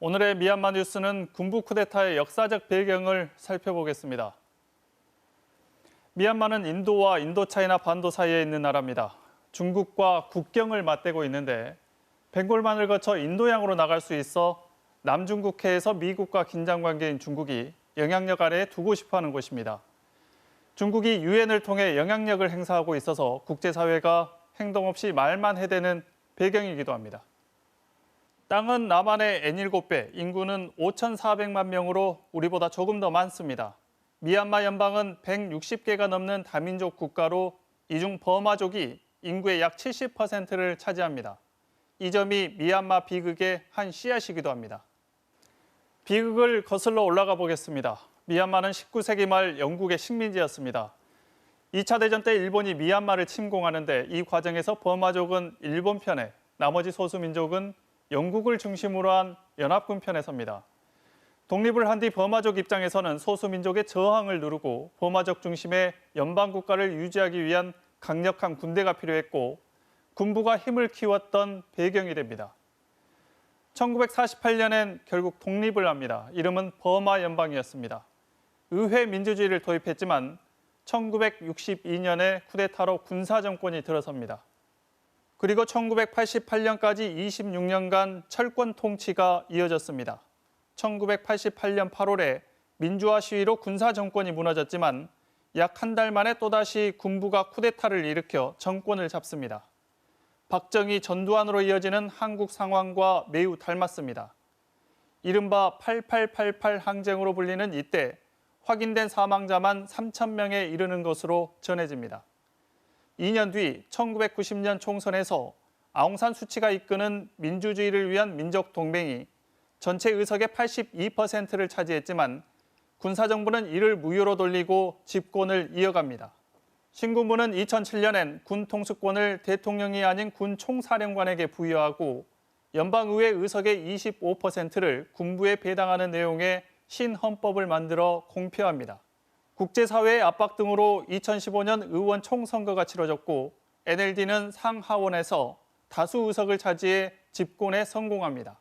오늘의 미얀마 뉴스는 군부 쿠데타의 역사적 배경을 살펴보겠습니다. 미얀마는 인도와 인도차이나 반도 사이에 있는 나라입니다. 중국과 국경을 맞대고 있는데 벵골만을 거쳐 인도양으로 나갈 수 있어 남중국해에서 미국과 긴장 관계인 중국이 영향력 아래에 두고 싶어하는 곳입니다. 중국이 유엔을 통해 영향력을 행사하고 있어서 국제사회가 행동 없이 말만 해대는 배경이기도 합니다. 땅은 남한의 N7배, 인구는 5,400만 명으로 우리보다 조금 더 많습니다. 미얀마 연방은 160개가 넘는 다민족 국가로 이 중 버마족이 인구의 약 70%를 차지합니다. 이 점이 미얀마 비극의 한 씨앗이기도 합니다. 비극을 거슬러 올라가 보겠습니다. 미얀마는 19세기 말 영국의 식민지였습니다. 2차 대전 때 일본이 미얀마를 침공하는데 이 과정에서 버마족은 일본 편에, 나머지 소수민족은 영국을 중심으로 한 연합군 편에 섭니다. 독립을 한 뒤 버마족 입장에서는 소수민족의 저항을 누르고 버마족 중심의 연방국가를 유지하기 위한 강력한 군대가 필요했고 군부가 힘을 키웠던 배경이 됩니다. 1948년엔 결국 독립을 합니다. 이름은 버마 연방이었습니다. 의회 민주주의를 도입했지만 1962년에 쿠데타로 군사정권이 들어섭니다. 그리고 1988년까지 26년간 철권 통치가 이어졌습니다. 1988년 8월에 민주화 시위로 군사정권이 무너졌지만 약 한 달 만에 또다시 군부가 쿠데타를 일으켜 정권을 잡습니다. 박정희 전두환으로 이어지는 한국 상황과 매우 닮았습니다. 이른바 8888 항쟁으로 불리는 이때 확인된 사망자만 3,000명에 이르는 것으로 전해집니다. 2년 뒤 1990년 총선에서 아웅산 수치가 이끄는 민주주의를 위한 민족동맹이 전체 의석의 82%를 차지했지만 군사정부는 이를 무효로 돌리고 집권을 이어갑니다. 신군부는 2007년엔 군 통수권을 대통령이 아닌 군 총사령관에게 부여하고 연방의회 의석의 25%를 군부에 배당하는 내용의 신헌법을 만들어 공표합니다. 국제사회의 압박 등으로 2015년 의원 총선거가 치러졌고 NLD는 상하원에서 다수 의석을 차지해 집권에 성공합니다.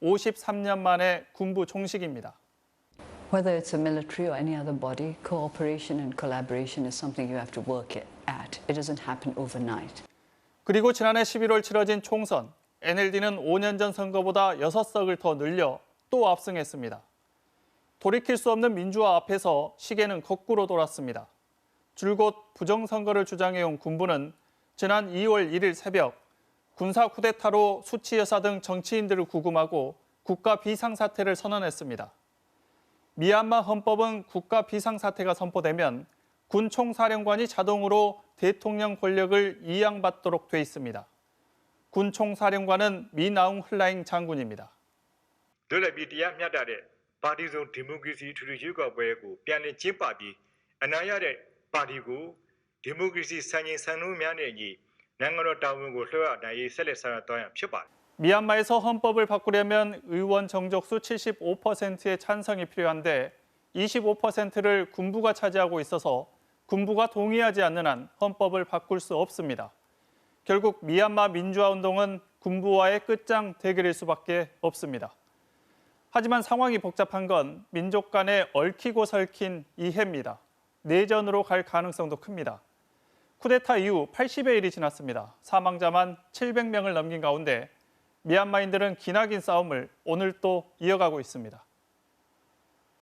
53년 만에 군부 종식입니다. Whether it's a military or any other body, cooperation and collaboration is something you have to work at. It doesn't happen overnight. 그리고 지난해 11월 치러진 총선, NLD는 5년 전 선거보다 6석을 더 늘려 또 압승했습니다. 돌이킬 수 없는 민주화 앞에서 시계는 거꾸로 돌았습니다. 줄곧 부정선거를 주장해온 군부는 지난 2월 1일 새벽 군사 쿠데타로 수치 여사 등 정치인들을 구금하고 국가 비상사태를 선언했습니다. 미얀마 헌법은 국가 비상사태가 선포되면 군 총사령관이 자동으로 대통령 권력을 이양받도록 돼 있습니다. 군 총사령관은 미나웅 흘라잉 장군입니다. 파티존 디모크라시 투르유가보에고ပြန်လည် ကျင်းပပြီး အနိုင်ရတဲ့ ပါတီကို ဒီမိုကရေစီစံချိန်စံနှုန်းများနဲ့အညီ နိုင်ငံတော်တာဝန်ကို လွှဲအပ်နိုင်ရေးဆက်လက်ဆောင်ရွက်သွားရမှာဖြစ်ပါတယ်. 미얀마에서 헌법을 바꾸려면 의원 정족수 75%의 찬성이 필요한데 25%를 군부가 차지하고 있어서 군부가 동의하지 않는 한 헌법을 바꿀 수 없습니다. 결국 미얀마 민주화 운동은 군부와의 끝장 대결일 수밖에 없습니다. 하지만 상황이 복잡한 건 민족 간에 얽히고 설킨 이해입니다. 내전으로 갈 가능성도 큽니다. 쿠데타 이후 80의 일이 지났습니다. 사망자만 700명을 넘긴 가운데 미얀마인들은 기나긴 싸움을 오늘 또 이어가고 있습니다.